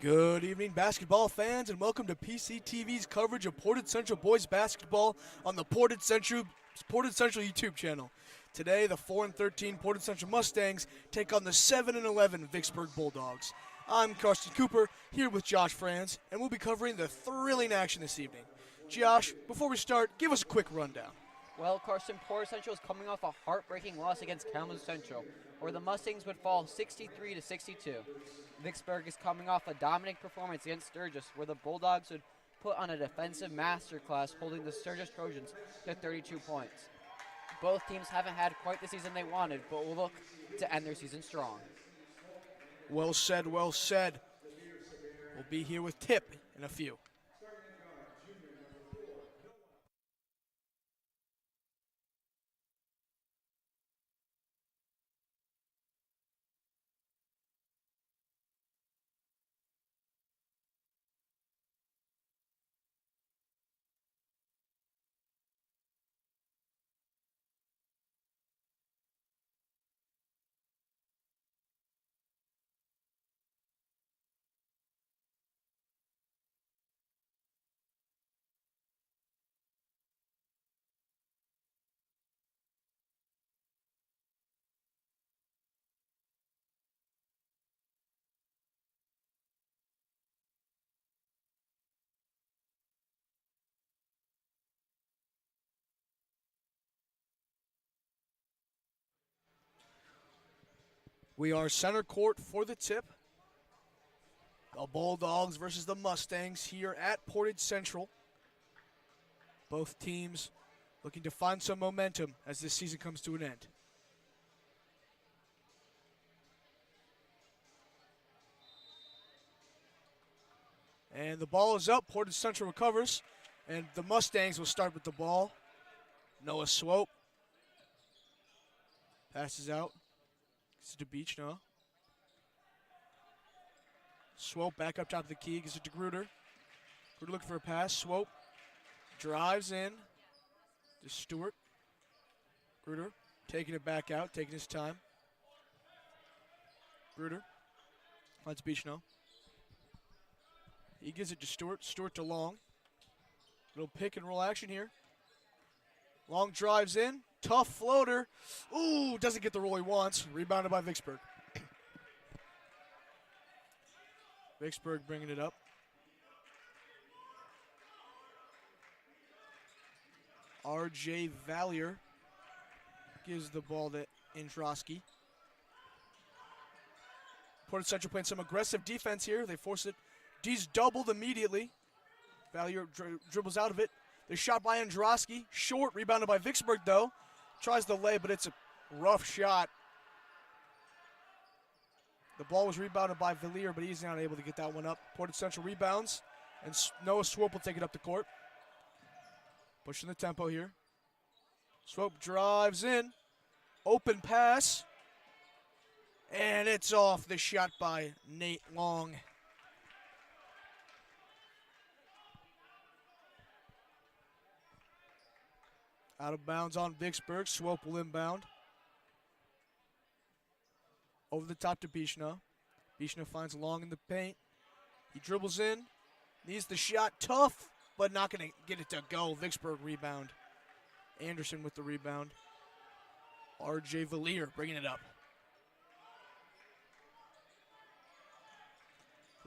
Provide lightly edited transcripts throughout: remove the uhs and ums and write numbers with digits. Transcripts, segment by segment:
Good evening, basketball fans, and welcome to PCTV's coverage of Portage Central boys basketball on the Portage Central YouTube channel. Today, the 4-13 Portage Central Mustangs take on the 7-11 Vicksburg Bulldogs. I'm Karsten Cooper, here with Josh Franz, and we'll be covering the thrilling action this evening. Josh, before we start, give us a quick rundown. Well, Karsten, Portage Central is coming off a heartbreaking loss against Kalamazoo Central, where the Mustangs would fall 63-62. Vicksburg is coming off a dominant performance against Sturgis, where the Bulldogs would put on a defensive masterclass, holding the Sturgis Trojans to 32 points. Both teams haven't had quite the season they wanted, but will look to end their season strong. Well said, well said. We'll be here with Tip in a few. We are center court for the tip. The Bulldogs versus the Mustangs here at Portage Central. Both teams looking to find some momentum as this season comes to an end. And the ball is up. Portage Central recovers. And the Mustangs will start with the ball. Noah Swope passes out. Gives it to Beach now. Swope back up top of the key. Gives it to Gruder. Gruder looking for a pass. Swope drives in to Stewart. Gruder taking it back out, taking his time. Gruder finds Beach now. He gives it to Stewart. Stewart to Long. Little pick and roll action here. Long drives in. Tough floater. Ooh, doesn't get the roll he wants. Rebounded by Vicksburg. Vicksburg bringing it up. R.J. Valier gives the ball to Androsky. Portage Central playing some aggressive defense here. They force it. D's doubled immediately. Valier dribbles out of it. The shot by Androsky. Short, rebounded by Vicksburg, though. Tries the lay, but it's a rough shot. The ball was rebounded by Valier, but he's not able to get that one up. Portage Central rebounds, and Noah Swope will take it up the court. Pushing the tempo here. Swope drives in. Open pass. And it's off the shot by Nate Long. Out of bounds on Vicksburg. Swope will inbound. Over the top to Bishna. Bishna finds Long in the paint. He dribbles in. Needs the shot. Tough, but not going to get it to go. Vicksburg rebound. Anderson with the rebound. R.J. Valier bringing it up.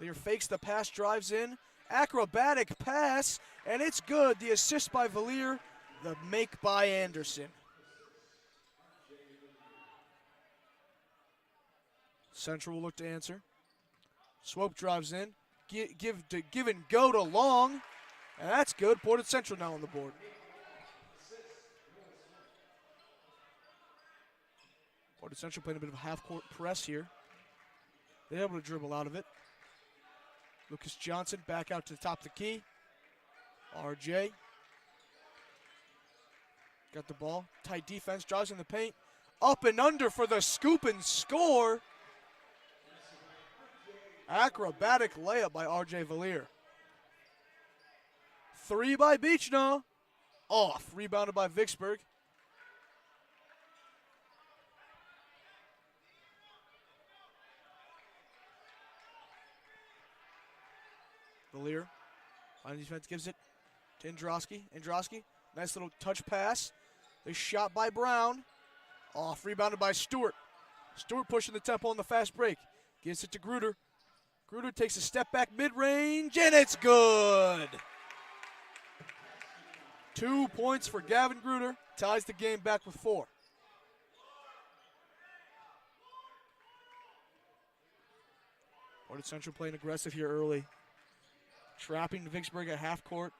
Valier fakes the pass, drives in. Acrobatic pass, and it's good. The assist by Valier. The make by Anderson. Central will look to answer. Swope drives in. Give and go to Long. And that's good. Portage Central now on the board. Portage Central playing a bit of a half-court press here. They're able to dribble out of it. Lucas Johnson back out to the top of the key. RJ. Got the ball. Tight defense. Drives in the paint. Up and under for the scoop and score. Acrobatic layup by R.J. Valier. Three by Beachna. Off. Rebounded by Vicksburg. Valier on defense gives it to Androsky. Androsky, nice little touch pass. A shot by Brown. Off, rebounded by Stewart. Stewart pushing the tempo on the fast break. Gives it to Gruder. Gruder takes a step back mid-range, and it's good. 2 points for Gavin Gruder. Ties the game back with 4. Portage Central playing aggressive here early. Trapping Vicksburg at half court.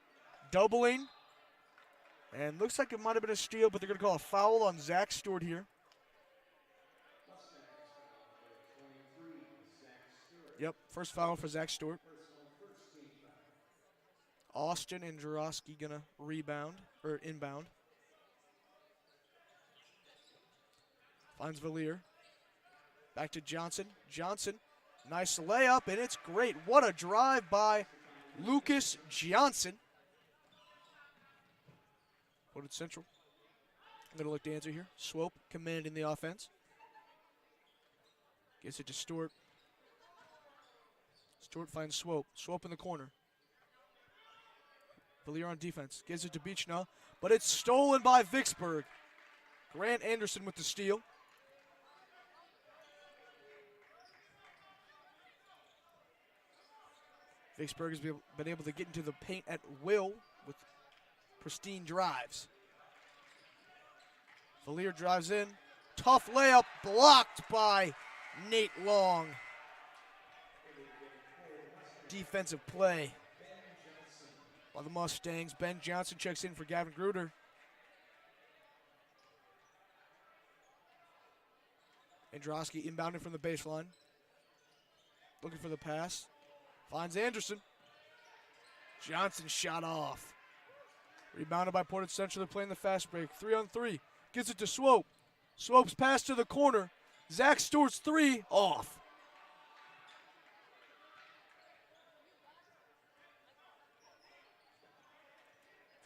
Doubling. And looks like it might have been a steal, but they're going to call a foul on Zach Stewart here. Yep, first foul for Zach Stewart. Austin and Jurowski going to rebound, or inbound. Finds Valier. Back to Johnson. Johnson, nice layup, and it's great. What a drive by Lucas Johnson. Portage Central. I'm going to look to answer here. Swope commanding the offense. Gives it to Stewart. Stewart finds Swope. Swope in the corner. Valier on defense. Gives it to Beechna, but it's stolen by Vicksburg. Grant Anderson with the steal. Vicksburg has been able to get into the paint at will with pristine drives. Valier drives in. Tough layup blocked by Nate Long. Defensive play by the Mustangs. Ben Johnson checks in for Gavin Gruder. Androsky inbounding from the baseline. Looking for the pass. Finds Anderson. Johnson shot off. Rebounded by Portage Central. They're playing the fast break. 3-on-3. Gives it to Swope. Swope's pass to the corner. Zach Stewart's 3 off.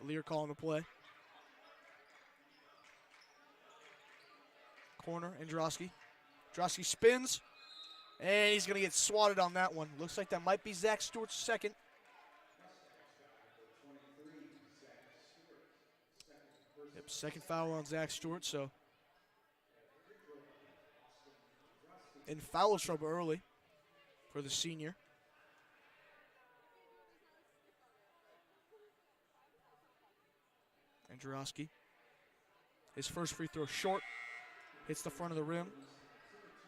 Valier calling the play. Corner, Androsky. Androsky spins. And he's going to get swatted on that one. Looks like that might be Zach Stewart's second. Yep, second foul on Zach Stewart, so in foul trouble early for the senior. Androsky. His first free throw short. Hits the front of the rim.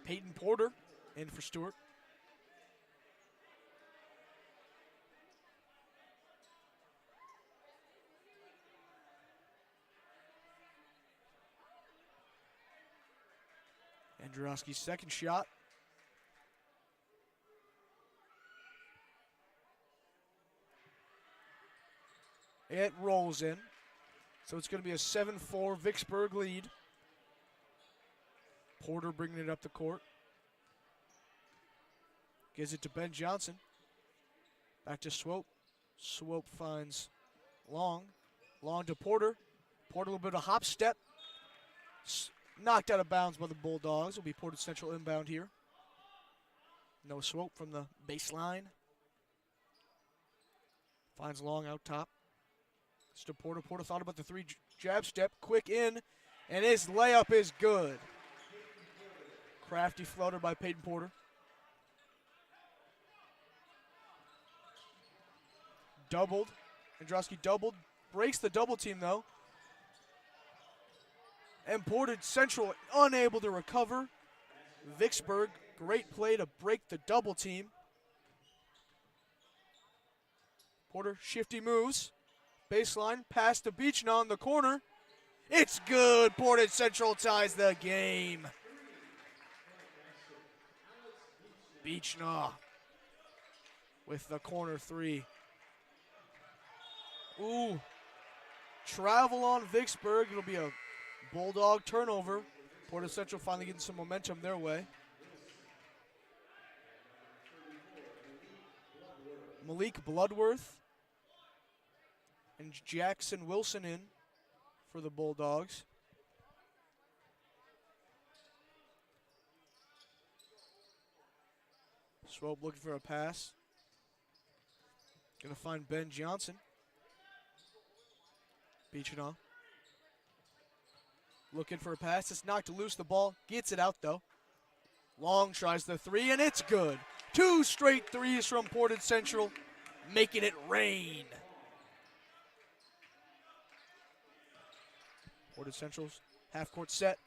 Peyton Porter in for Stewart. Androsky's second shot. It rolls in. So it's going to be a 7-4 Vicksburg lead. Porter bringing it up the court. Gives it to Ben Johnson. Back to Swope. Swope finds Long. Long to Porter. Porter a little bit of hop step. Knocked out of bounds by the Bulldogs. It'll be Portage Central inbound here. No Swope from the baseline. Finds Long out top. It's to Porter. Porter thought about the 3 jab step. Quick in. And his layup is good. Crafty floater by Peyton Porter. Doubled. Androsky doubled. Breaks the double team though. And Portage Central unable to recover. Vicksburg, great play to break the double team. Porter, shifty moves. Baseline, pass to Beechna in the corner. It's good. Portage Central ties the game. Beechna with the corner 3. Ooh. Travel on Vicksburg. It'll be a Bulldog turnover. Portage Central finally getting some momentum their way. Malik Bloodworth and Jackson Wilson in for the Bulldogs. Swope looking for a pass. Gonna find Ben Johnson. Beechinaw. Looking for a pass. It's knocked loose. The ball gets it out, though. Long tries the three, and it's good. 2 straight threes from Portage Central, making it rain. Portage Central's half-court set.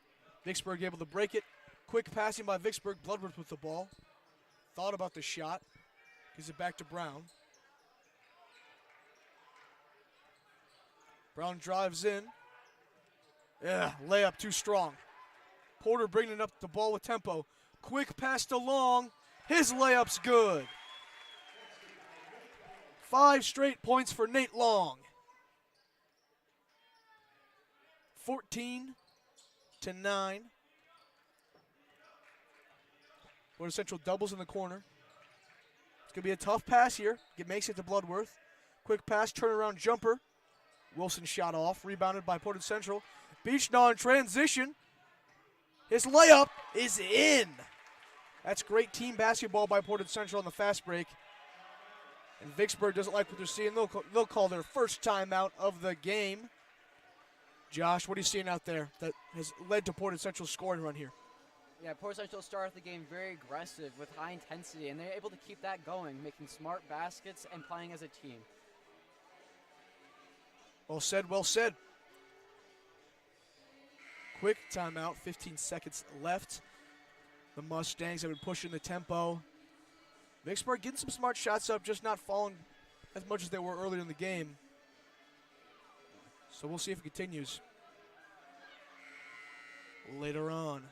Vicksburg able to break it. Quick passing by Vicksburg. Bloodworth with the ball. Thought about the shot. Gives it back to Brown. Brown drives in. Yeah, layup too strong. Porter bringing up the ball with tempo. Quick pass to Long. His layup's good. 5 straight points for Nate Long. 14-9. Portage Central doubles in the corner. It's going to be a tough pass here. It makes it to Bloodworth. Quick pass, turnaround jumper. Wilson shot off, rebounded by Portage Central. Beechnaw in transition. His layup is in. That's great team basketball by Portage Central on the fast break. And Vicksburg doesn't like what they're seeing. They'll call their first timeout of the game. Josh, what are you seeing out there that has led to Portage Central's scoring run here? Yeah, Portage Central started the game very aggressive with high intensity, and they're able to keep that going, making smart baskets and playing as a team. Well said, well said. Quick timeout, 15 seconds left. The Mustangs have been pushing the tempo. Vicksburg getting some smart shots up, just not falling as much as they were earlier in the game. So we'll see if it continues later on.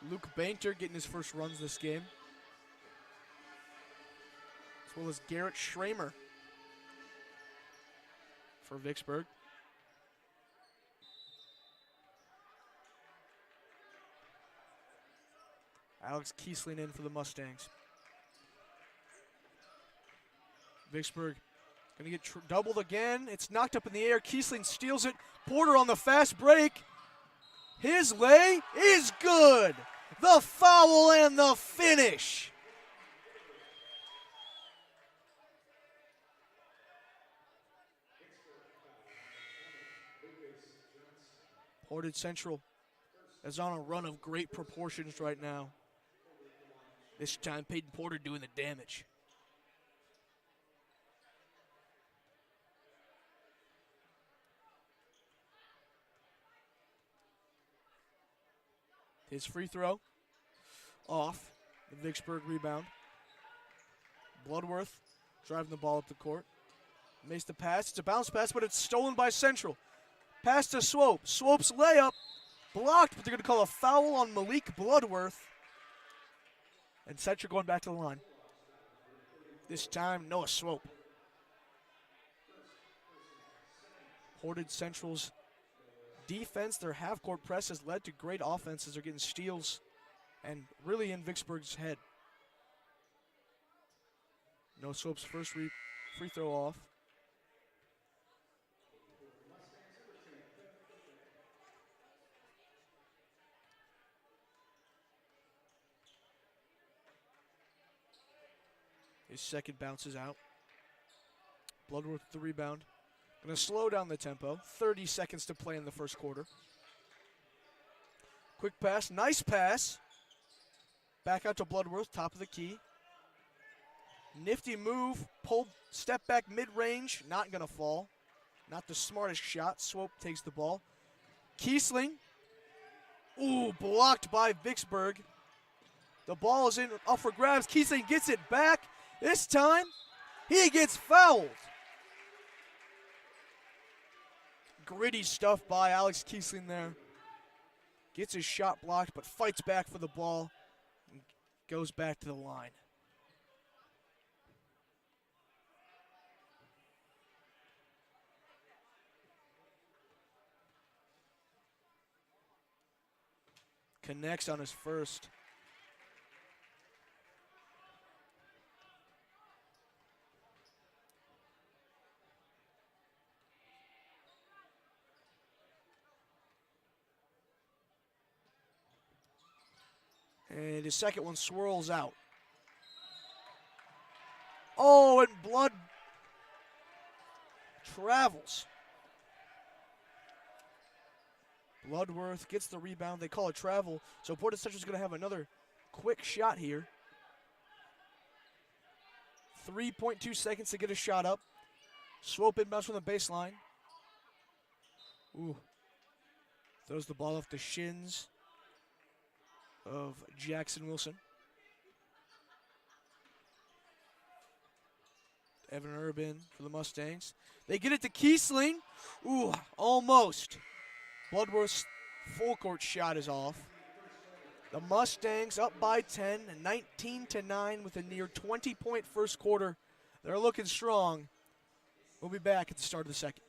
Luke Bainter getting his first runs this game, as well as Garrett Schramer for Vicksburg. Alex Kiesling in for the Mustangs. Vicksburg going to get doubled again. It's knocked up in the air. Kiesling steals it. Porter on the fast break. His lay is good. The foul and the finish. Portage Central is on a run of great proportions right now. This time, Peyton Porter doing the damage. His free throw off. The Vicksburg rebound. Bloodworth driving the ball up the court. Makes the pass. It's a bounce pass, but it's stolen by Central. Pass to Swope. Swope's layup blocked, but they're going to call a foul on Malik Bloodworth. And Central going back to the line. This time, Noah Swope. Portage Central's defense, their half-court press has led to great offenses. They're getting steals and really in Vicksburg's head. Noah Swope's first free throw off. His second bounces out. Bloodworth with the rebound. Going to slow down the tempo. 30 seconds to play in the first quarter. Quick pass. Nice pass. Back out to Bloodworth, top of the key. Nifty move. Pulled, step back mid-range. Not going to fall. Not the smartest shot. Swope takes the ball. Kiesling. Ooh, blocked by Vicksburg. The ball is in, up for grabs. Kiesling gets it back. This time, he gets fouled. Gritty stuff by Alex Kiesling there. Gets his shot blocked, but fights back for the ball and goes back to the line. Connects on his first. And his second one swirls out. Oh, and blood travels. Bloodworth gets the rebound. They call it travel. So Portage Central is going to have another quick shot here. 3.2 seconds to get a shot up. Swope inbounds from the baseline. Ooh. Throws the ball off the shins of Jackson Wilson. Evan Urban for the Mustangs. They get it to Kiesling. Ooh, almost. Bloodworth's full court shot is off. The Mustangs up by 10, 19-9 with a near 20-point first quarter. They're looking strong. We'll be back at the start of the second.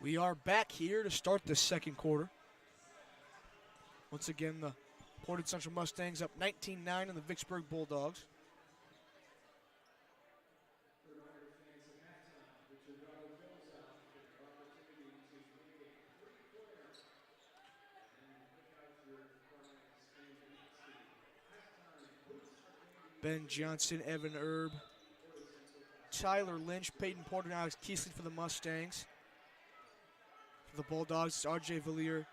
We are back here to start the second quarter. Once again, the Portage Central Mustangs up 19-9 on the Vicksburg Bulldogs. Ben Johnson, Evan Erb, Tyler Lynch, Peyton Porter, and Alex Kiesling for the Mustangs. For the Bulldogs, it's R.J. Villier,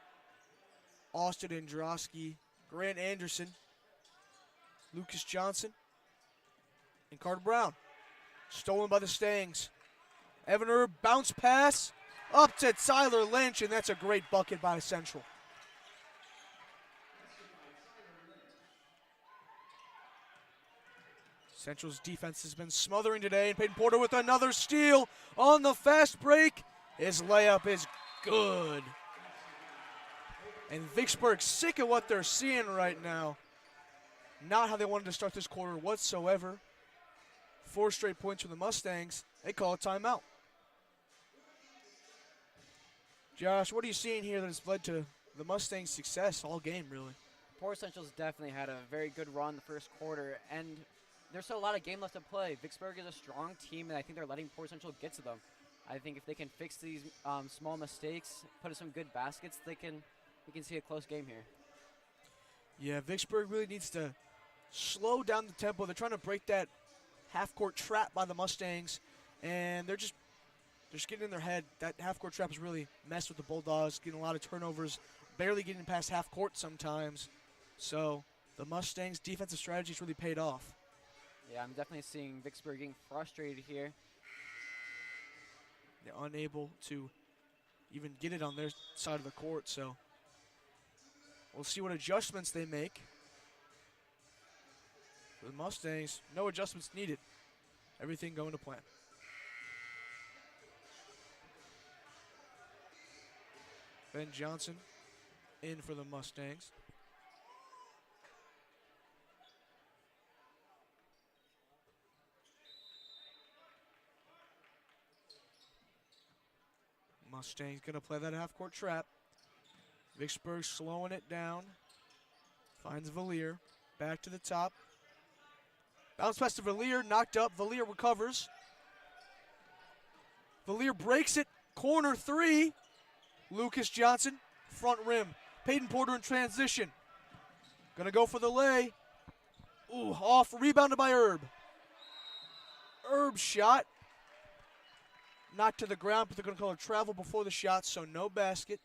Austin Androsky, Grant Anderson, Lucas Johnson, and Carter Brown. Stolen by the Stangs. Evan Erb, bounce pass, up to Tyler Lynch, and that's a great bucket by Central. Central's defense has been smothering today, and Peyton Porter with another steal on the fast break. His layup is good. And Vicksburg sick of what they're seeing right now. Not how they wanted to start this quarter whatsoever. 4 straight points from the Mustangs. They call a timeout. Josh, what are you seeing here that has led to the Mustangs' success all game, really? Portage Central's definitely had a very good run the first quarter, and there's still a lot of game left to play. Vicksburg is a strong team, and I think they're letting Portage Central get to them. I think if they can fix these small mistakes, put in some good baskets, we can see a close game here. Yeah, Vicksburg really needs to slow down the tempo. They're trying to break that half-court trap by the Mustangs, and they're just getting in their head. That half-court trap has really messed with the Bulldogs, getting a lot of turnovers, barely getting past half-court sometimes. So the Mustangs' defensive strategy has really paid off. Yeah, I'm definitely seeing Vicksburg getting frustrated here. They're unable to even get it on their side of the court, so we'll see what adjustments they make. For the Mustangs, no adjustments needed. Everything going to plan. Ben Johnson in for the Mustangs. Mustangs going to play that half-court trap. Vicksburg slowing it down. Finds Villier. Back to the top. Bounce pass to Villier. Knocked up. Villier recovers. Villier breaks it. Corner 3. Lucas Johnson. Front rim. Peyton Porter in transition. Going to go for the lay. Ooh, off. Rebounded by Erb. Erb shot. knocked to the ground, but they're going to call a travel before the shot, so no basket.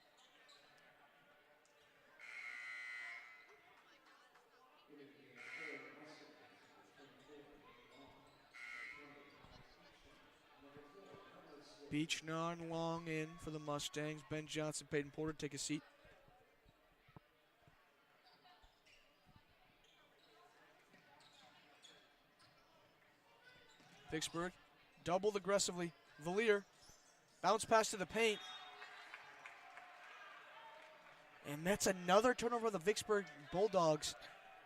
Beach non long in for the Mustangs. Ben Johnson, Peyton Porter, take a seat. Vicksburg doubled aggressively. Valier bounce pass to the paint. And that's another turnover of the Vicksburg Bulldogs.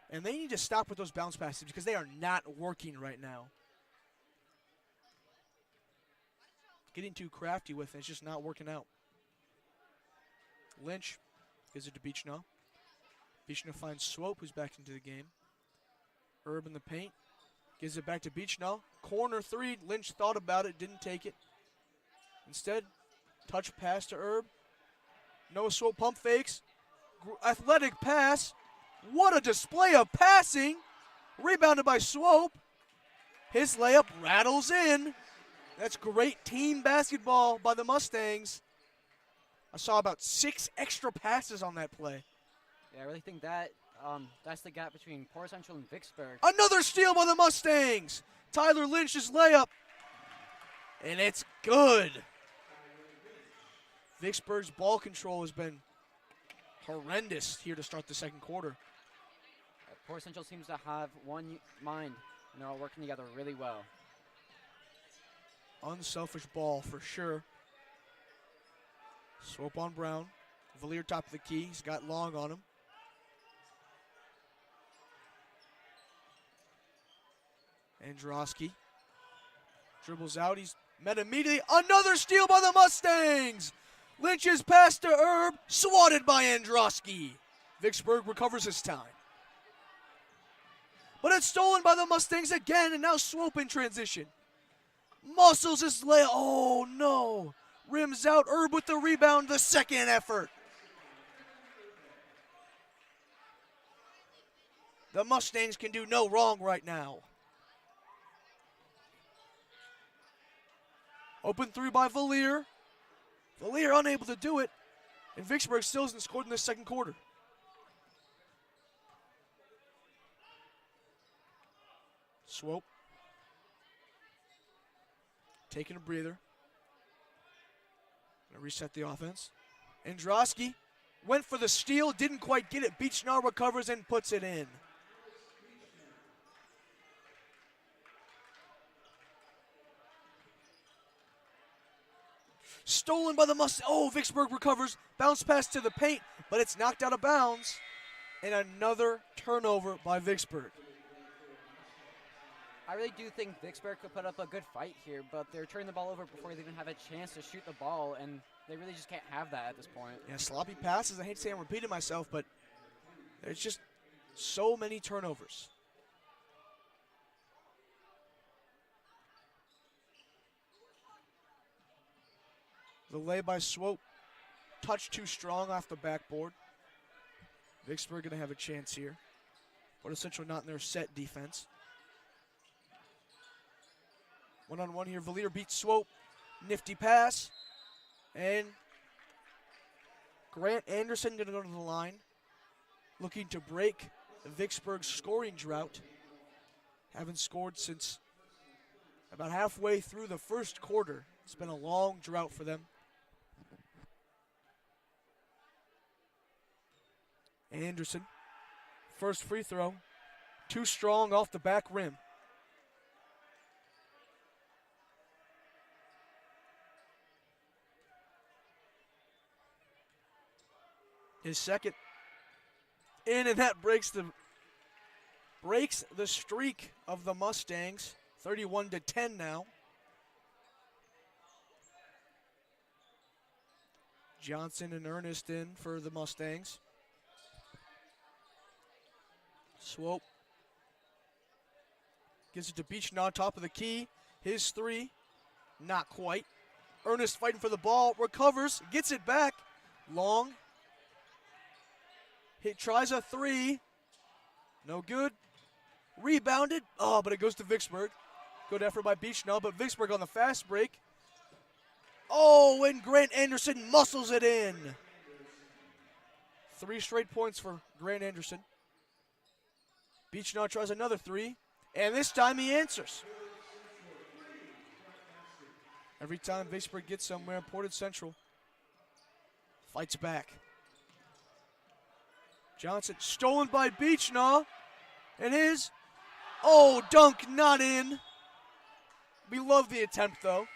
And they need to stop with those bounce passes because they are not working right now. Getting too crafty with it, it's just not working out. Lynch gives it to Beechnaw. Beechnaw finds Swope, who's back into the game. Herb in the paint. Gives it back to Beechnaw. Corner three. Lynch thought about it, didn't take it. Instead, touch pass to Herb. Noah Swope pump fakes. Athletic pass. What a display of passing. Rebounded by Swope. His layup rattles in. That's great team basketball by the Mustangs. I saw about 6 extra passes on that play. Yeah, I really think that that's the gap between Portage Central and Vicksburg. Another steal by the Mustangs. Tyler Lynch's layup. And it's good. Vicksburg's ball control has been horrendous here to start the second quarter. Portage Central seems to have one mind, and they're all working together really well. Unselfish ball for sure. Swope on Brown. Valier top of the key. He's got long on him. Androsky dribbles out. He's met immediately. Another steal by the Mustangs. Lynch's pass to Herb. Swatted by Androsky. Vicksburg recovers his time. But it's stolen by the Mustangs again, and now Swope in transition. Muscles his layup. Oh, no. Rims out. Herb with the rebound. The second effort. The Mustangs can do no wrong right now. Open three by Valier. Valier unable to do it. And Vicksburg still hasn't scored in this second quarter. Swope. Taking a breather. Gonna reset the offense. Androsky went for the steal, didn't quite get it. Beechnaw recovers and puts it in. Stolen by the Mustangs. Oh, Vicksburg recovers. Bounce pass to the paint, but it's knocked out of bounds. And another turnover by Vicksburg. I really do think Vicksburg could put up a good fight here, but they're turning the ball over before they even have a chance to shoot the ball, and they really just can't have that at this point. Yeah, sloppy passes. I hate to say I'm repeating myself, but there's just so many turnovers. The lay by Swope. Touch too strong off the backboard. Vicksburg going to have a chance here. But essentially not in their set defense. One-on-one here. Valier beats Swope. Nifty pass. And Grant Anderson going to go to the line. Looking to break Vicksburg's scoring drought. Haven't scored since about halfway through the first quarter. It's been a long drought for them. Anderson, first free throw. Too strong off the back rim. His second in, and that breaks the streak of the Mustangs. 31-10 now. Johnson and Ernest in for the Mustangs. Swope gives it to Beechnaw, top of the key. His three, not quite. Ernest fighting for the ball, recovers, gets it back. Long. He tries a three. No good. Rebounded. Oh, but it goes to Vicksburg. Good effort by Beechnaw, but Vicksburg on the fast break. Oh, and Grant Anderson muscles it in. 3 straight points for Grant Anderson. Beechnaw tries another 3, and this time he answers. Every time Vicksburg gets somewhere, Portage Central fights back. Johnson stolen by Beechnaw, and his, oh, dunk not in. We love the attempt though.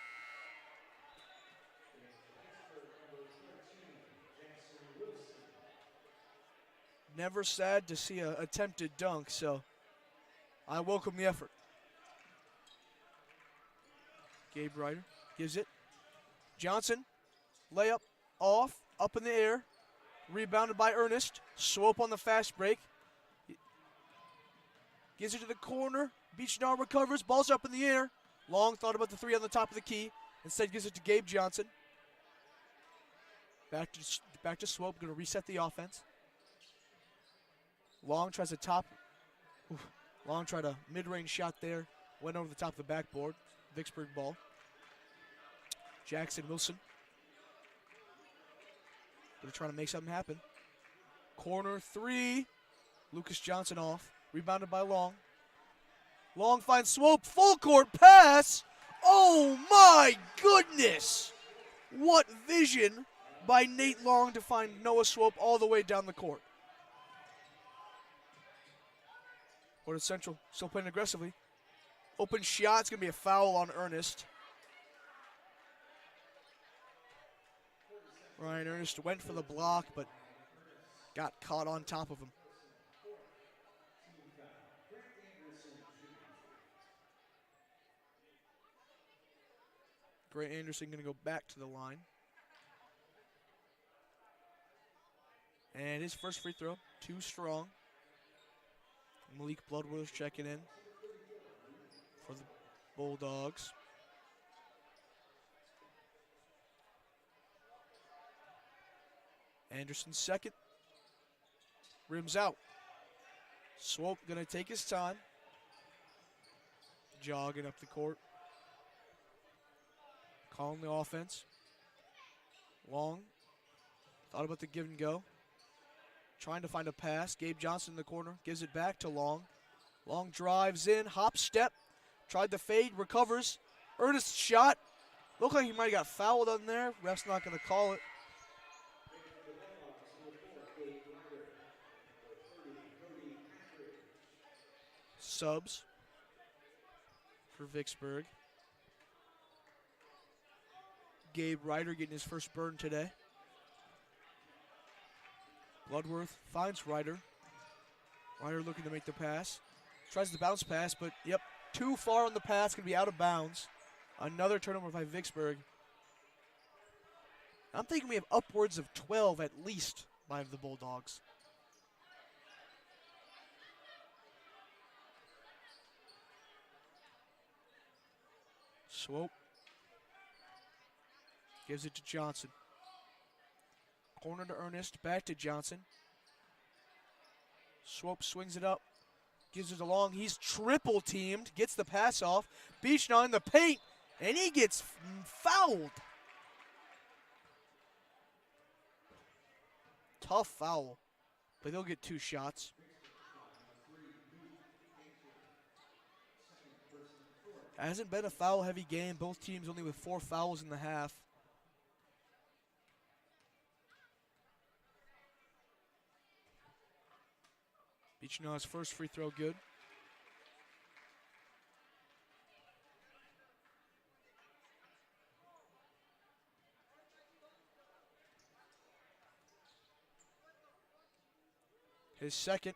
Never sad to see an attempted dunk, so I welcome the effort. Gabe Ryder gives it. Johnson, layup, off, up in the air. Rebounded by Ernest. Swope on the fast break. Gives it to the corner. Beechnaw recovers. Ball's up in the air. Long thought about the 3 on the top of the key. Instead gives it to Gabe Johnson. Back to Swope. Going to reset the offense. Long tries a top. Long tried a mid-range shot there. Went over the top of the backboard. Vicksburg ball. Jackson Wilson. Gonna try to make something happen. Corner 3. Lucas Johnson off. Rebounded by Long. Long finds Swope. Full court pass. Oh my goodness. What vision by Nate Long to find Noah Swope all the way down the court. Portage Central still playing aggressively. Open shot. It's going to be a foul on Ernest. Ryan Ernest went for the block, but got caught on top of him. Grant Anderson going to go back to the line. And his first free throw, too strong. Malik Bloodworth checking in for the Bulldogs. Anderson second. Rims out. Swope going to take his time. Jogging up the court. Calling the offense. Long. Thought about the give and go. Trying to find a pass. Gabe Johnson in the corner. Gives it back to Long. Long drives in. Hop step. Tried the fade. Recovers. Ernest shot. Looked like he might have got fouled on there. Ref's not going to call it. Subs for Vicksburg. Gabe Ryder getting his first burn today. Bloodworth finds Ryder. Ryder looking to make the pass. Tries the bounce pass, but yep, too far on the pass, going to be out of bounds. Another turnover by Vicksburg. I'm thinking we have upwards of 12 at least by the Bulldogs. Swope gives it to Johnson. Corner to Ernest, back to Johnson. Swope swings it up, gives it along. He's triple teamed, gets the pass off. Beechnaw in the paint, and he gets fouled. Tough foul, but they'll get 2 shots. Hasn't been a foul-heavy game. Both teams only with 4 fouls in the half. Beechnaw's first free throw good. His second.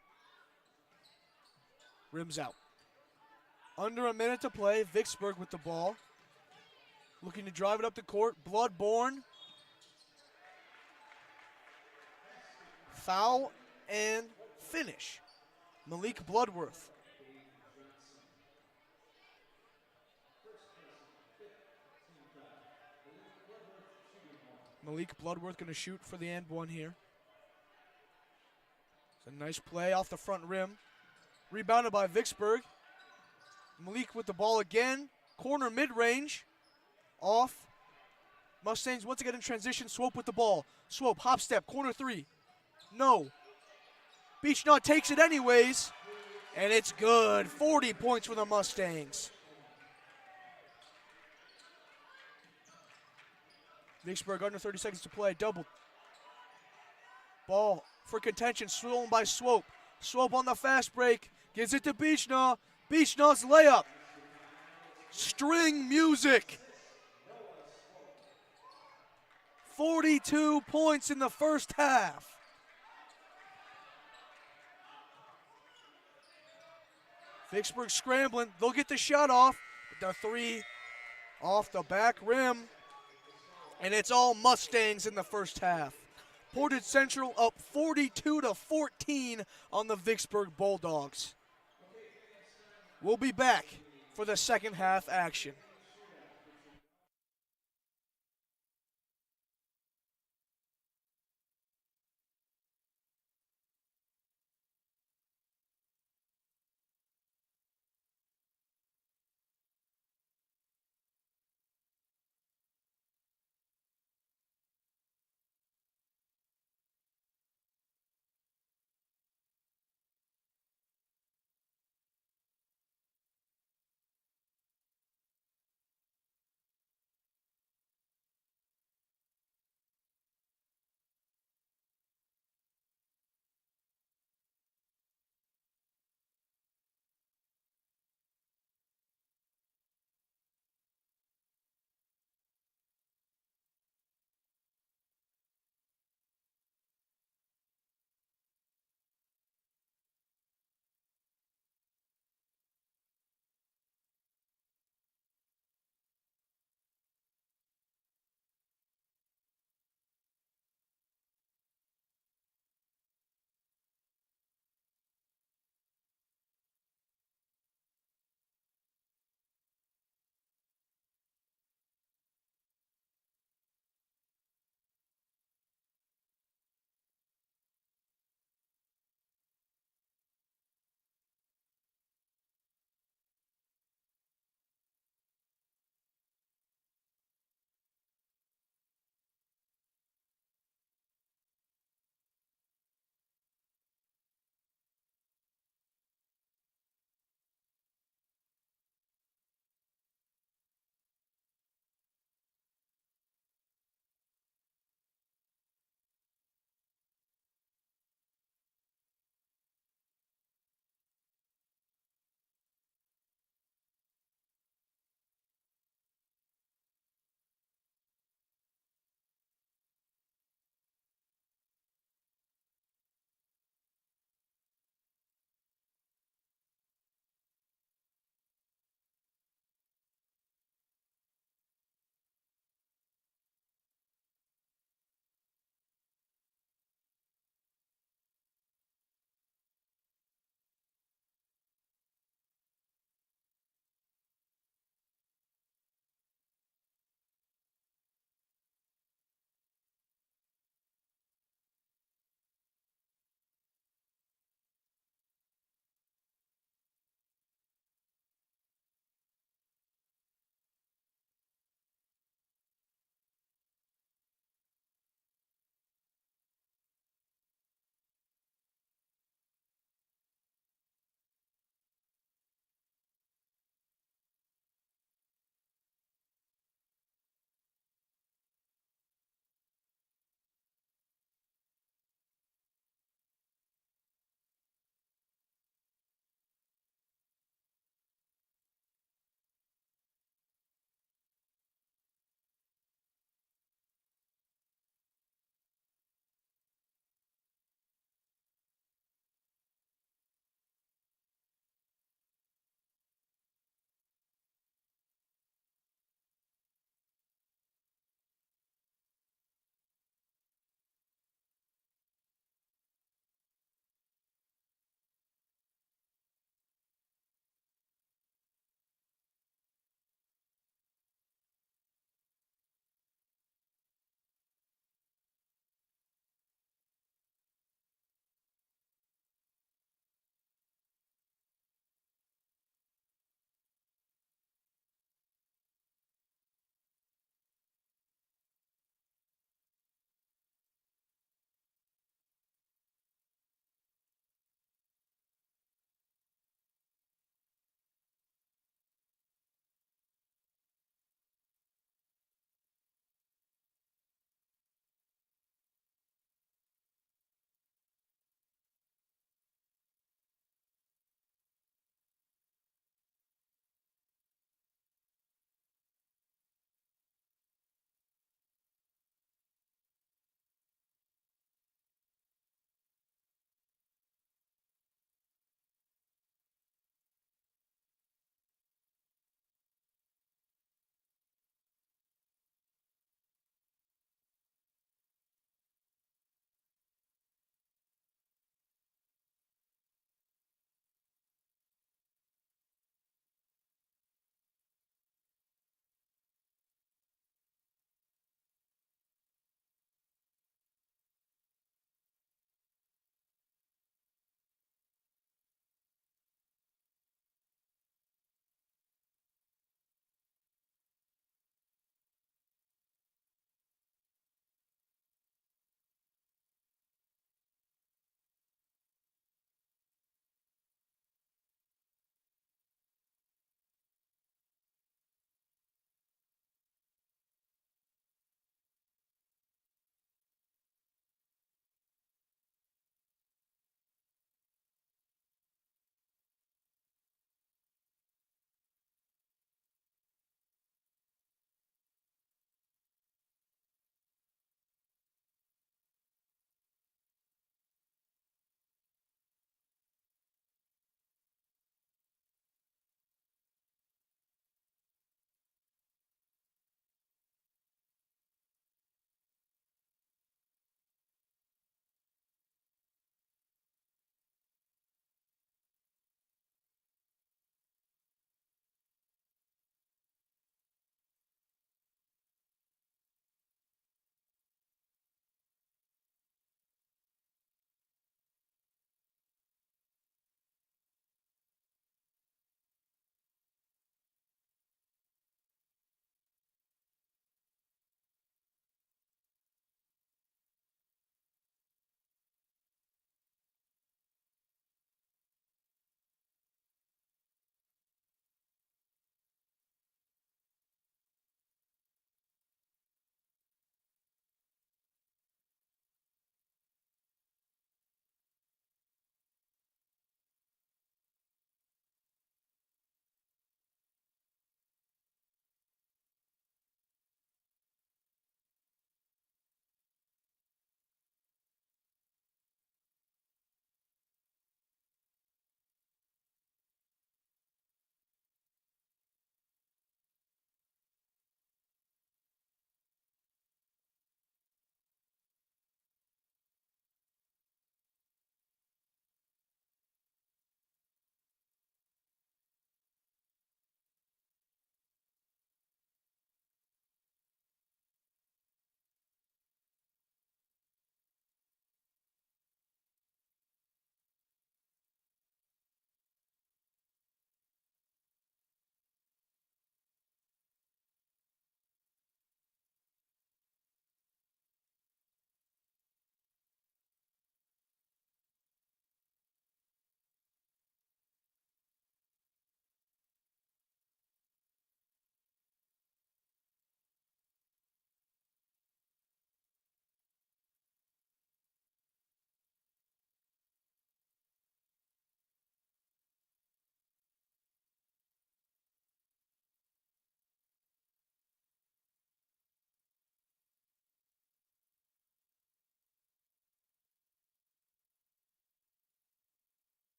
Rims out. Under a minute to play. Vicksburg with the ball. Looking to drive it up the court. Bloodborne. Foul and finish. Malik Bloodworth. Malik Bloodworth going to shoot for the and one here. It's a nice play off the front rim. Rebounded by Vicksburg. Malik with the ball again. Corner mid-range. Off. Mustangs once again in transition. Swope with the ball. Swope, hop step, corner three. No. Beechnut takes it anyways, and it's good. 40 points for the Mustangs. Vicksburg under 30 seconds to play. Double. Ball for contention, stolen by Swope. Swope on the fast break. Gives it to Beechnut. Beechnut's layup. String music. 42 points in the first half. Vicksburg scrambling. They'll get the shot off. The three off the back rim. And it's all Mustangs in the first half. Portage Central up 42-14 on the Vicksburg Bulldogs. We'll be back for the second half action.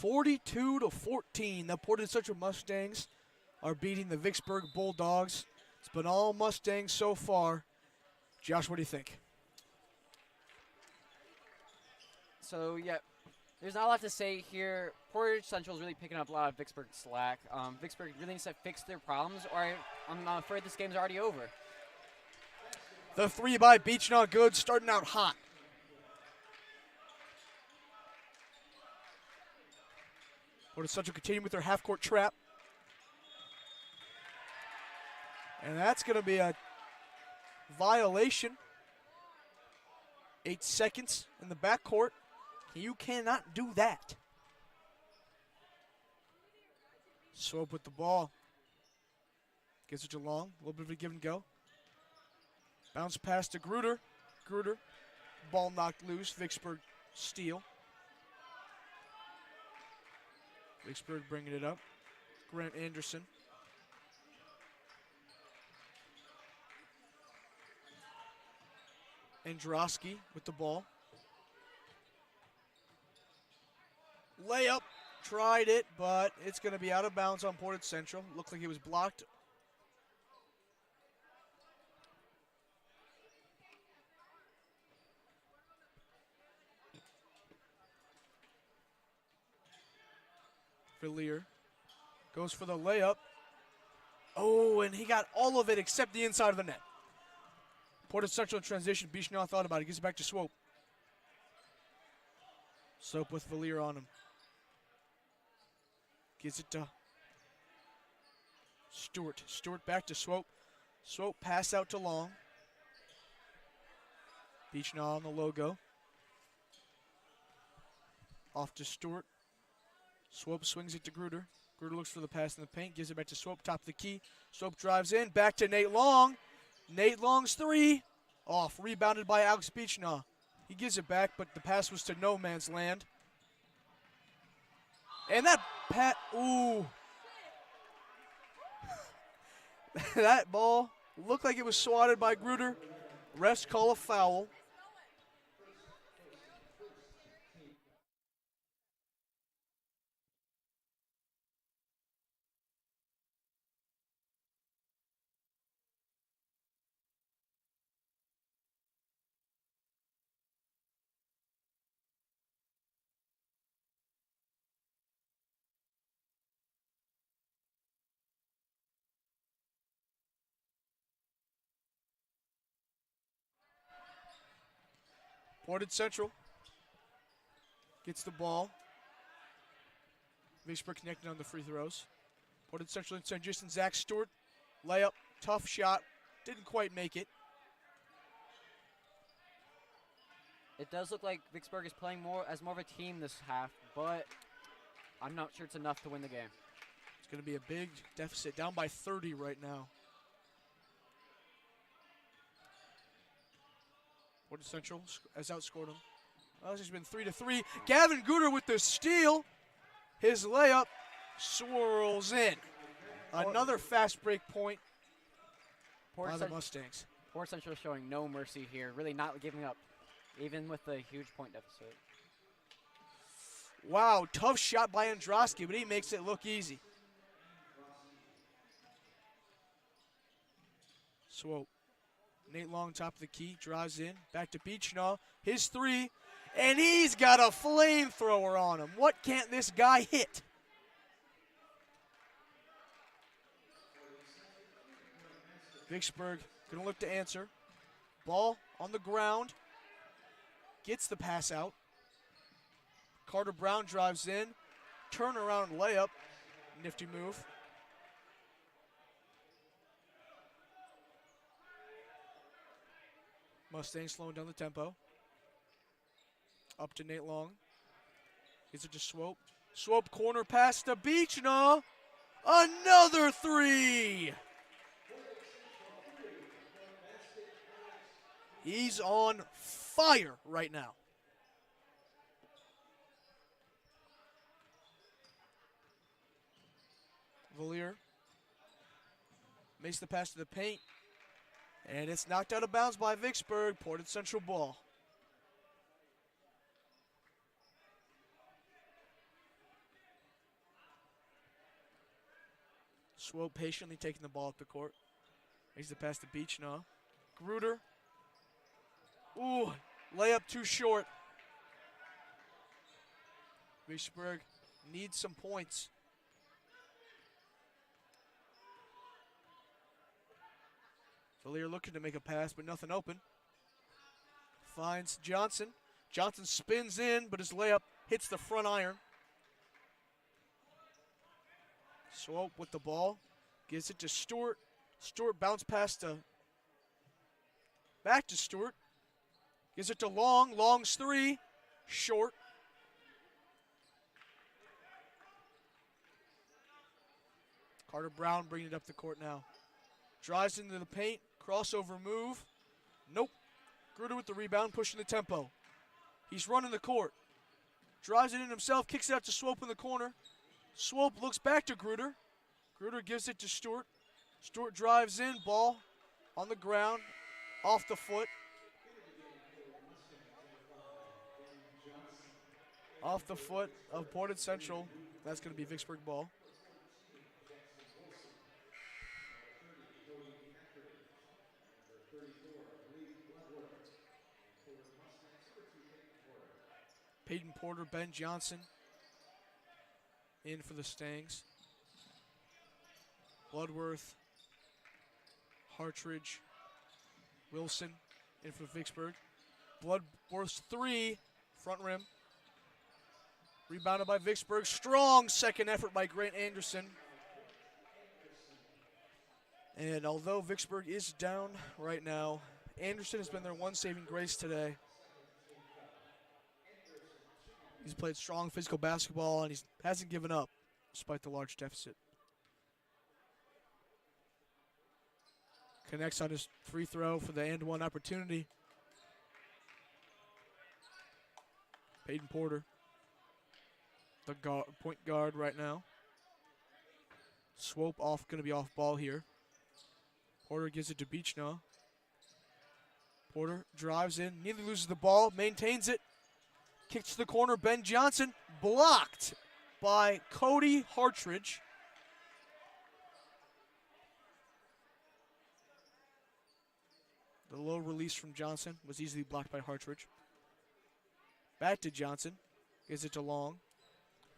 42-14. The Portage Central Mustangs are beating the Vicksburg Bulldogs. It's been all Mustangs so far. Josh, what do you think? So, yeah, there's not a lot to say here. Portage Central is really picking up a lot of Vicksburg slack. Vicksburg really needs to fix their problems, or I'm afraid this game's already over. The three by Beach not good, starting out hot. Portage Central continuing with their half-court trap. And that's going to be a violation. 8 seconds in the backcourt. You cannot do that. Swope with the ball. Gives it to Long. A little bit of a give and go. Bounce pass to Gruder. Gruder. Ball knocked loose. Vicksburg steal. Vicksburg bringing it up. Grant Anderson. Androsky with the ball. Layup. Tried it, but it's going to be out of bounds on Portage Central. Looked like it was blocked. Villier goes for the layup. Oh, and he got all of it except the inside of the net. Portage Central in transition. Bichneau thought about it. Gives it back to Swope. Swope with Villier on him. Gives it to Stewart. Stewart back to Swope. Swope pass out to Long. Bichneau on the logo. Off to Stewart. Swope swings it to Gruder. Gruder looks for the pass in the paint. Gives it back to Swope. Top of the key. Swope drives in. Back to Nate Long. Nate Long's three. Off. Rebounded by Alex Bichneau. He gives it back, but the pass was to no man's land. And that ooh. That ball looked like it was swatted by Gruder. Refs call a foul. Portage Central gets the ball. Vicksburg connected on the free throws. Portage Central in transition. Zach Stewart, layup, tough shot, didn't quite make it. It does look like Vicksburg is playing more as more of a team this half, but I'm not sure it's enough to win the game. It's going to be a big deficit, down by 30 right now. Portage Central has outscored them. Well, it's just been 3-3. Gavin Gruder with the steal. His layup swirls in. Another fast break point by the Mustangs. Portage Central showing no mercy here, really not giving up, even with the huge point deficit. Wow, tough shot by Androsky, but he makes it look easy. Swope. Nate Long, top of the key, drives in, back to Bichneau. His three, and he's got a flamethrower on him. What can't this guy hit? Vicksburg gonna look to answer. Ball on the ground. Gets the pass out. Carter Brown drives in. Turnaround layup. Nifty move. Mustangs slowing down the tempo. Up to Nate Long. Is it to Swope? Swope corner pass to Bichneau. Another three. He's on fire right now. Villier makes the pass to the paint. And it's knocked out of bounds by Vicksburg. Portage Central ball. Swope patiently taking the ball up the court. Makes the pass to Beach now. Gruder. Ooh, layup too short. Vicksburg needs some points. Villiers looking to make a pass, but nothing open. Finds Johnson. Johnson spins in, but his layup hits the front iron. Swope with the ball. Gives it to Stewart. Stewart bounce pass to back to Stewart. Gives it to Long. Long's three. Short. Carter Brown bringing it up the court now. Drives into the paint. Crossover move. Nope. Gruder with the rebound, pushing the tempo. He's running the court. Drives it in himself, kicks it out to Swope in the corner. Swope looks back to Gruder. Gruder gives it to Stewart. Stewart drives in, ball on the ground, off the foot. Off the foot of Portage Central. That's going to be Vicksburg ball. Peyton Porter, Ben Johnson in for the Stangs. Bloodworth, Hartridge, Wilson in for Vicksburg. Bloodworth's three, front rim. Rebounded by Vicksburg. Strong second effort by Grant Anderson. And although Vicksburg is down right now, Anderson has been their one saving grace today. He's played strong physical basketball, and he hasn't given up despite the large deficit. Connects on his free throw for the and-one opportunity. Peyton Porter, the point guard right now. Swope off, going to be off ball here. Porter gives it to Beechnaw. Porter drives in, nearly loses the ball, maintains it. Kicks to the corner, Ben Johnson, blocked by Cody Hartridge. The low release from Johnson was easily blocked by Hartridge. Back to Johnson, gives it to Long.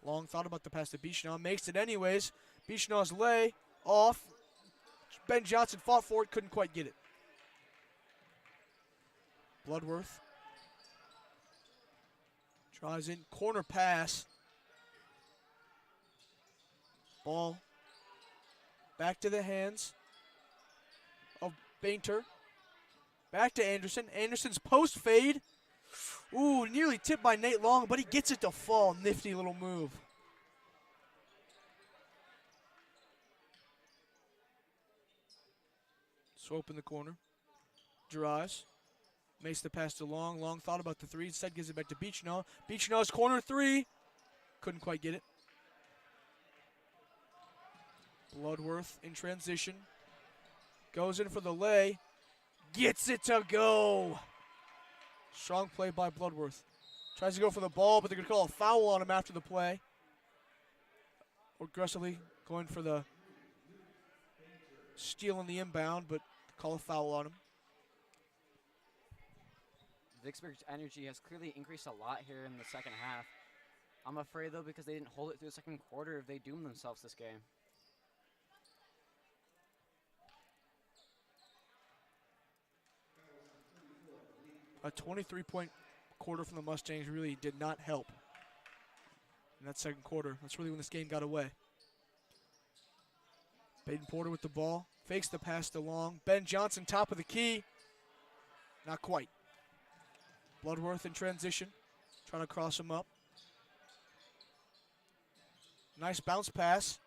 Long thought about the pass to Beechnaw, makes it anyways. Beechnaw's lay off. Ben Johnson fought for it, couldn't quite get it. Bloodworth. Tries in, corner pass. Ball back to the hands of Bainter. Back to Anderson. Anderson's post fade. Ooh, nearly tipped by Nate Long, but he gets it to fall. Nifty little move. Swope in the corner. Drives. Makes the pass to Long. Long thought about the three. Instead gives it back to Beechnaw. Beechnaw's corner three. Couldn't quite get it. Bloodworth in transition. Goes in for the lay. Gets it to go. Strong play by Bloodworth. Tries to go for the ball, but they're going to call a foul on him after the play. Aggressively going for the steal in the inbound, but call a foul on him. Vicksburg's energy has clearly increased a lot here in the second half. I'm afraid, though, because they didn't hold it through the second quarter, if they doomed themselves this game. A 23-point quarter from the Mustangs really did not help in that second quarter. That's really when this game got away. Peyton Porter with the ball. Fakes the pass to Long. Ben Johnson, top of the key. Not quite. Bloodworth in transition. Trying to cross him up. Nice bounce pass.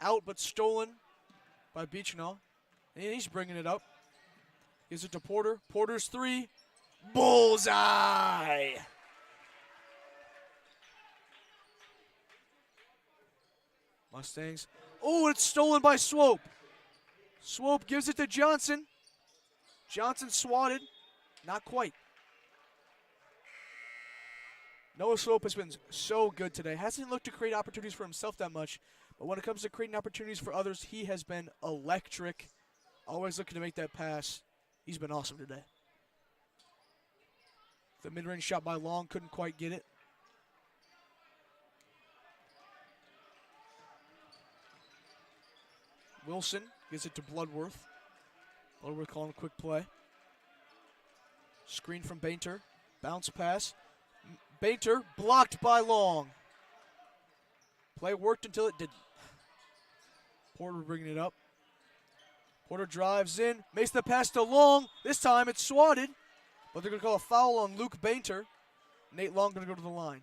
Out but stolen by Beechnaw. And he's bringing it up. Gives it to Porter. Porter's three. Bullseye! Mustangs. Oh, it's stolen by Swope. Swope gives it to Johnson. Johnson swatted. Not quite. Noah Swope has been so good today. Hasn't looked to create opportunities for himself that much, But when it comes to creating opportunities for others, he has been electric. Always looking to make that pass. He's been awesome today. The mid-range shot by Long, couldn't quite get it. Wilson gives it to Bloodworth. Bloodworth calling a quick play. Screen from Bainter. Bounce pass. Bainter blocked by Long. Play worked until it didn't. Porter bringing it up. Porter drives in, makes the pass to Long. This time it's swatted, but they're going to call a foul on Luke Bainter. Nate Long going to go to the line.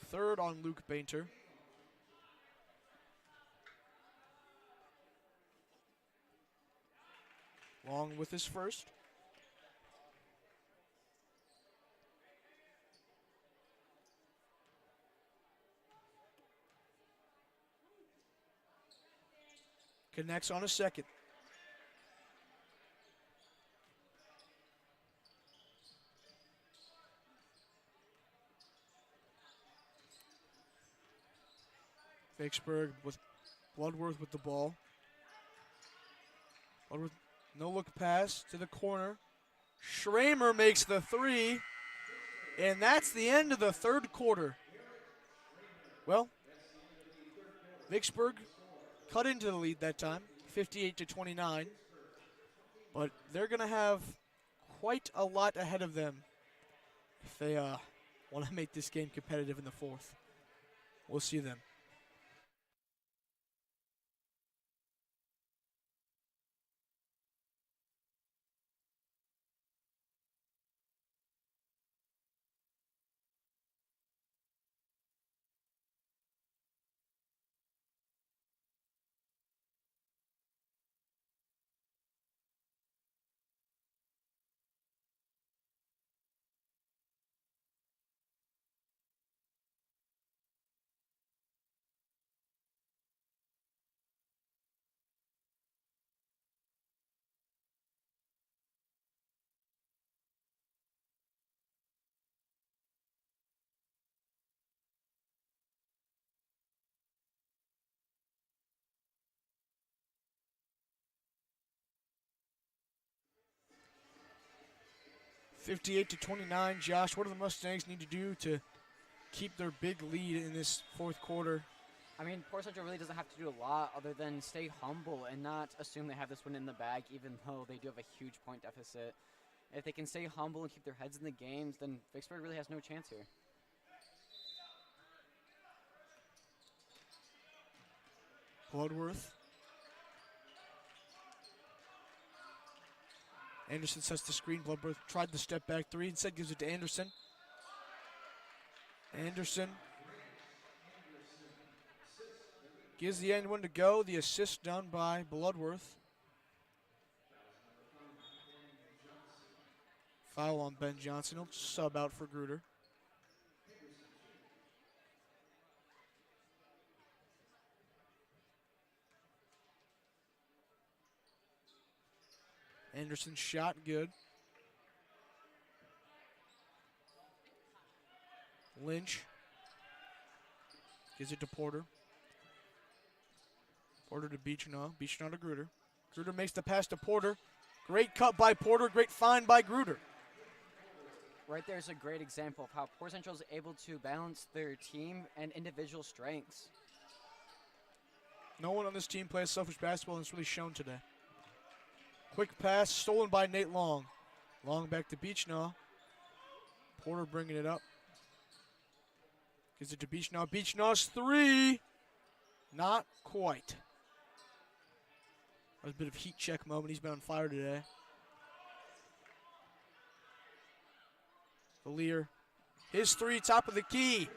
Third on Luke Bainter. Long with his first. Connects on a second. Vicksburg with Bloodworth with the ball. Bloodworth, no look pass to the corner. Schramer makes the three, and that's the end of the third quarter. Well, Vicksburg cut into the lead that time, 58-29, but they're going to have quite a lot ahead of them if they want to make this game competitive in the fourth. We'll see them. (58-29). Josh, what do the Mustangs need to do to keep their big lead in this fourth quarter? I mean, Portage Central really doesn't have to do a lot other than stay humble and not assume they have this one in the bag, even though they do have a huge point deficit. If they can stay humble and keep their heads in the games, then Vicksburg really has no chance here. Bloodworth. Anderson sets the screen. Bloodworth tried the step back three. Instead gives it to Anderson. Anderson gives the end one to go. The assist done by Bloodworth. Foul on Ben Johnson. He'll sub out for Gruder. Anderson's shot good. Lynch gives it to Porter. Porter to Beechnaw. Beechnaw to Gruder. Gruder makes the pass to Porter. Great cut by Porter. Great find by Gruder. Right there is a great example of how Portage Central is able to balance their team and individual strengths. No one on this team plays selfish basketball, and it's really shown today. Quick pass stolen by Nate Long. Long back to Beechnaw. Porter bringing it up. Gives it to Beechnaw. Beechnaw's three. Not quite. That was a bit of heat check moment. He's been on fire today. Valier. His three, top of the key.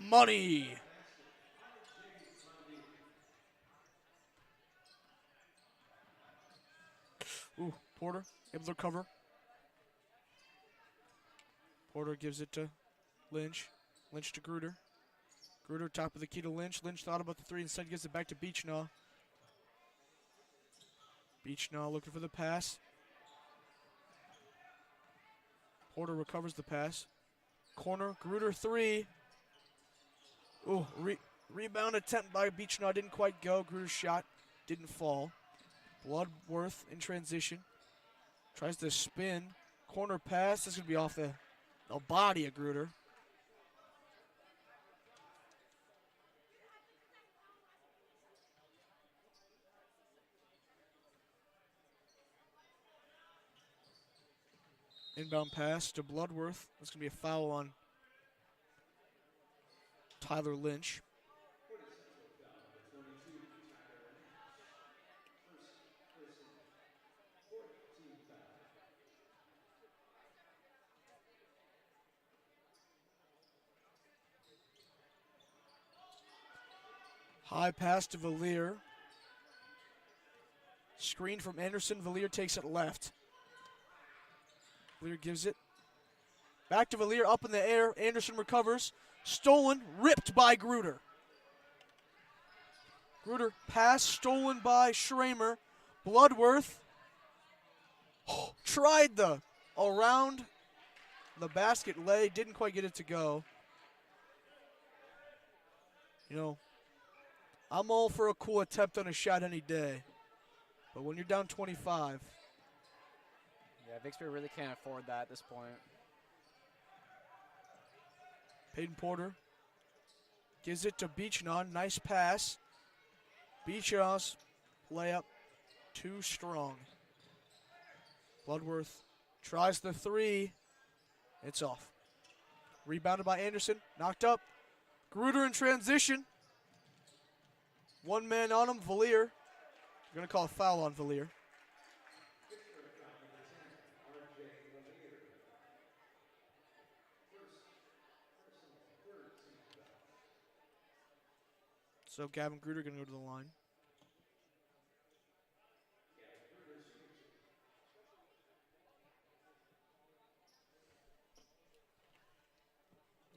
Money. Ooh, Porter able to recover. Porter gives it to Lynch. Lynch to Gruder. Gruder top of the key to Lynch. Lynch thought about the three, instead gives it back to Beechnaw. Beechnaw looking for the pass. Porter recovers the pass. Corner, Gruder 3. Ooh, rebound attempt by Beechnaw didn't quite go. Gruder's shot didn't fall. Bloodworth in transition. Tries to spin. Corner pass. This is going to be off the body of Gruder. Inbound pass to Bloodworth. That's going to be a foul on Tyler Lynch. High pass to Valier. Screen from Anderson. Valier takes it left. Valier gives it. Back to Valier, up in the air. Anderson recovers. Stolen, ripped by Gruder. Gruder pass stolen by Schramer. Bloodworth tried the around the basket lay, didn't quite get it to go. You know, I'm all for a cool attempt on a shot any day. But when you're down 25. Yeah, Vicksburg really can't afford that at this point. Peyton Porter gives it to Beechnaw. Nice pass. Beechnaw's layup too strong. Bloodworth tries the 3. It's off. Rebounded by Anderson. Knocked up. Gruder in transition. One man on him, Valier. They're going to call a foul on Valier. So Gavin Gruder going to go to the line.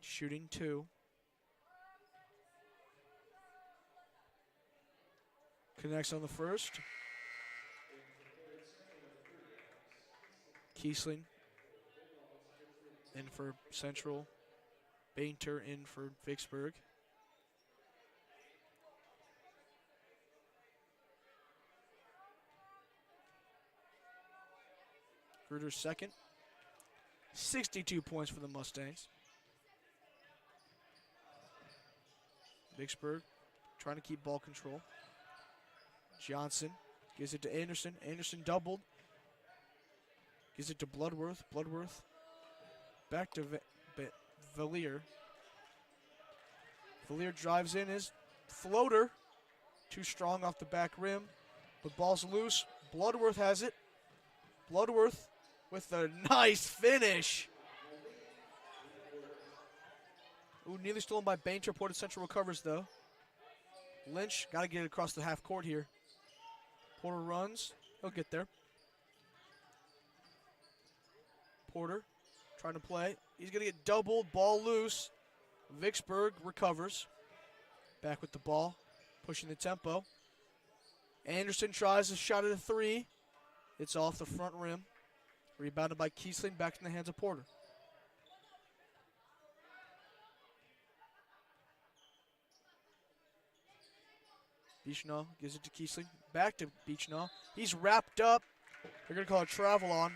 Shooting 2. Connects on the first. Kiesling in for Central. Bainter in for Vicksburg. Gruder's second. 62 points for the Mustangs. Vicksburg trying to keep ball control. Johnson gives it to Anderson. Anderson doubled. Gives it to Bloodworth. Bloodworth back to Valier. Valier drives in his floater. Too strong off the back rim. But ball's loose. Bloodworth has it. Bloodworth with a nice finish. Ooh, nearly stolen by Bainter. Portage Central recovers, though. Lynch got to get it across the half court here. Porter runs. He'll get there. Porter trying to play. He's going to get doubled. Ball loose. Vicksburg recovers. Back with the ball. Pushing the tempo. Anderson tries a shot at a 3. It's off the front rim. Rebounded by Kiesling. Back in the hands of Porter. Beechnaw gives it to Kiesling. Back to Beechnaw. He's wrapped up. They're going to call a travel on.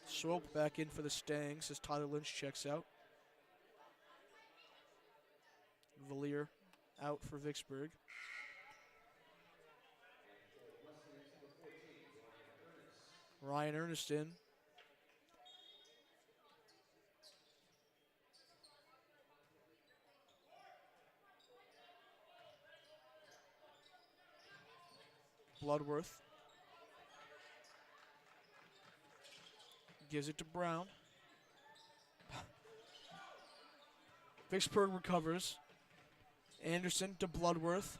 Swope back in for the Stangs as Tyler Lynch checks out. Valier out for Vicksburg. Ryan Erneston. Bloodworth. Gives it to Brown. Vicksburg recovers. Anderson to Bloodworth.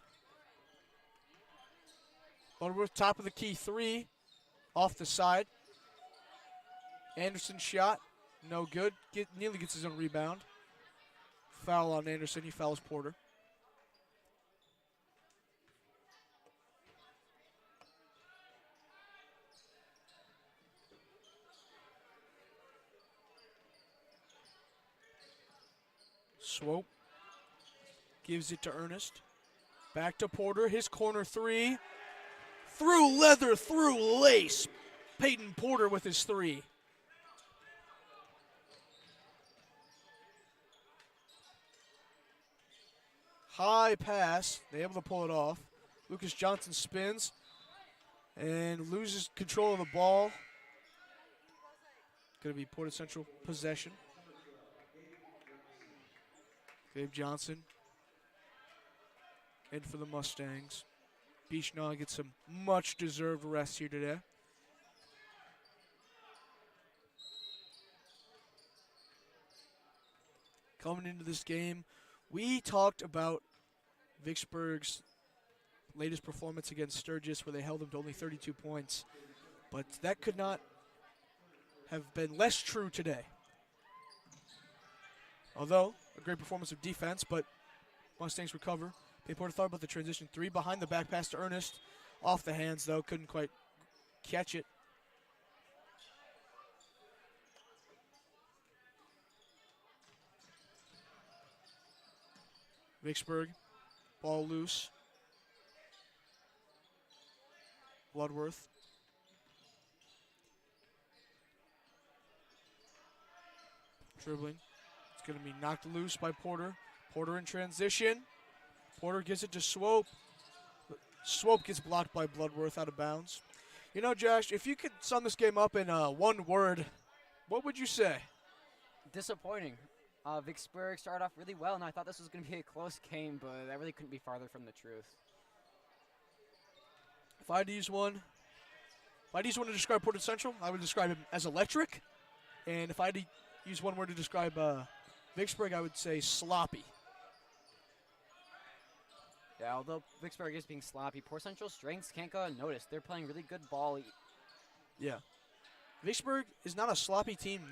Bloodworth top of the key 3. Off the side. Anderson shot. No good. Neely gets his own rebound. Foul on Anderson. He fouls Porter. Swope gives it to Ernest. Back to Porter. His corner three. Through leather, through lace. Peyton Porter with his three. High pass. They're able to pull it off. Lucas Johnson spins and loses control of the ball. Going to be Portage Central possession. Gabe Johnson in for the Mustangs. Beechnaw gets some much-deserved rest here today. Coming into this game, we talked about Vicksburg's latest performance against Sturgis where they held them to only 32 points. But that could not have been less true today. Although, a great performance of defense, but Mustangs recover. Porter thought about the transition three behind the back pass to Ernest. Off the hands, though, couldn't quite catch it. Vicksburg, ball loose. Bloodworth. Dribbling. It's going to be knocked loose by Porter. Porter in transition. Porter gives it to Swope. Swope gets blocked by Bloodworth out of bounds. You know, Josh, if you could sum this game up in one word, what would you say? Disappointing. Vicksburg started off really well, and I thought this was going to be a close game, but that really couldn't be farther from the truth. If I had to use one to describe Portage Central, I would describe him as electric. And if I had to use one word to describe Vicksburg, I would say sloppy. Yeah, although Vicksburg is being sloppy, Portage Central's strengths can't go unnoticed. They're playing really good ball. Yeah. Vicksburg is not a sloppy team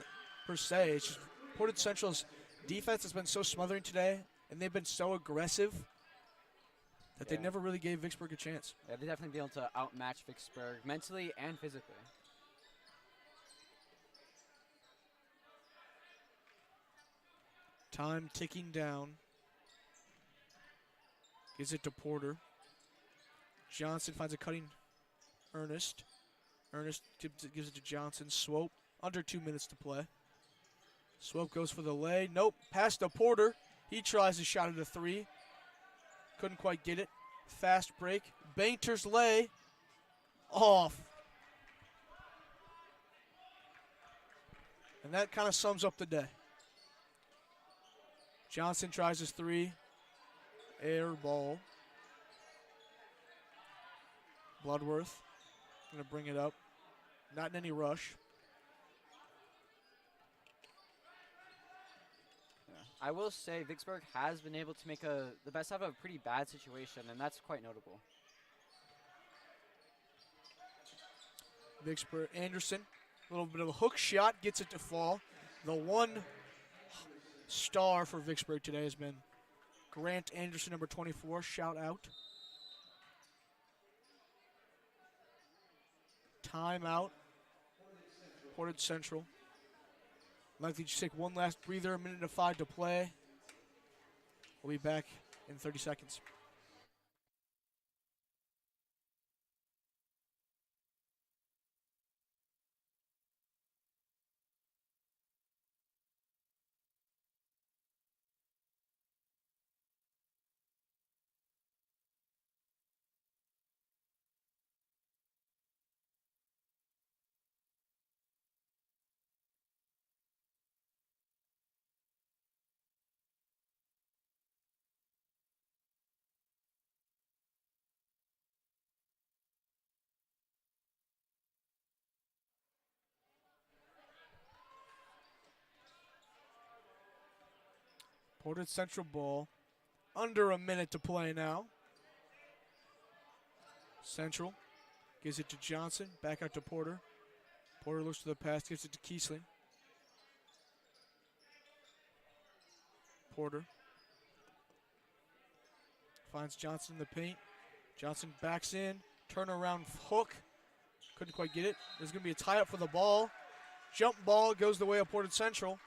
per se. It's just Portage Central's defense has been so smothering today, and they've been so aggressive that they never really gave Vicksburg a chance. Yeah, they definitely be able to outmatch Vicksburg mentally and physically. Time ticking down. Gives it to Porter. Johnson finds a cutting Ernest. Ernest gives it to Johnson. Swope, under 2 minutes to play. Swope goes for the lay. Nope, pass to Porter. He tries a shot at a three. Couldn't quite get it. Fast break. Bainter's lay. Off. And that kind of sums up the day. Johnson tries his three. Air ball. Bloodworth going to bring it up. Not in any rush. Yeah. I will say Vicksburg has been able to make the best out of a pretty bad situation, and that's quite notable. Vicksburg, Anderson, a little bit of a hook shot, gets it to fall. The one star for Vicksburg today has been Grant Anderson, number 24, shout out. Timeout. Portage Central. Likely just take one last breather, 1:05 to play. We'll be back in 30 seconds. Portage Central ball. Under a minute to play now. Central gives it to Johnson. Back out to Porter. Porter looks to the pass, gives it to Kiesling. Porter. Finds Johnson in the paint. Johnson backs in. Turnaround hook. Couldn't quite get it. There's going to be a tie-up for the ball. Jump ball goes the way of Portage Central.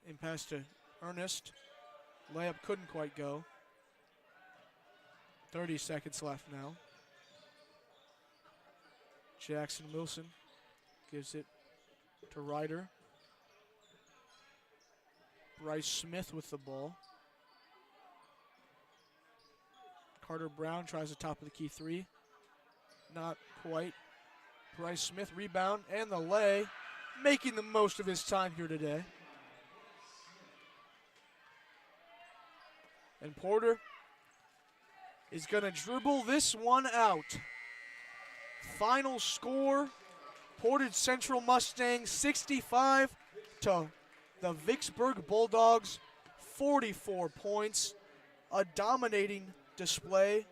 In pass to Ernest. Layup couldn't quite go. 30 seconds left now. Jackson Wilson gives it to Ryder. Bryce Smith with the ball. Carter Brown tries the top of the key three. Not quite. Bryce Smith rebound and the lay, making the most of his time here today. And Porter is going to dribble this one out. Final score, Portage Central Mustangs 65 to the Vicksburg Bulldogs 44 points. A dominating display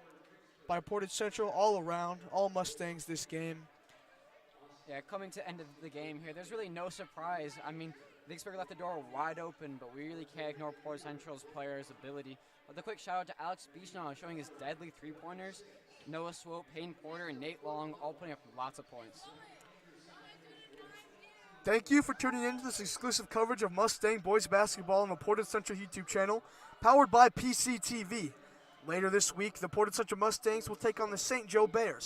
by Portage Central all around, all Mustangs this game. Yeah, coming to the end of the game here, there's really no surprise. I mean, Vicksburg left the door wide open, but we really can't ignore Portage Central's players' ability. With a quick shout out to Alex Beechnaw showing his deadly three-pointers. Noah Swope, Payne Porter, and Nate Long all putting up lots of points. Thank you for tuning in to this exclusive coverage of Mustang boys basketball on the Portage Central YouTube channel, powered by PCTV. Later this week, the Portage Central Mustangs will take on the St. Joe Bears.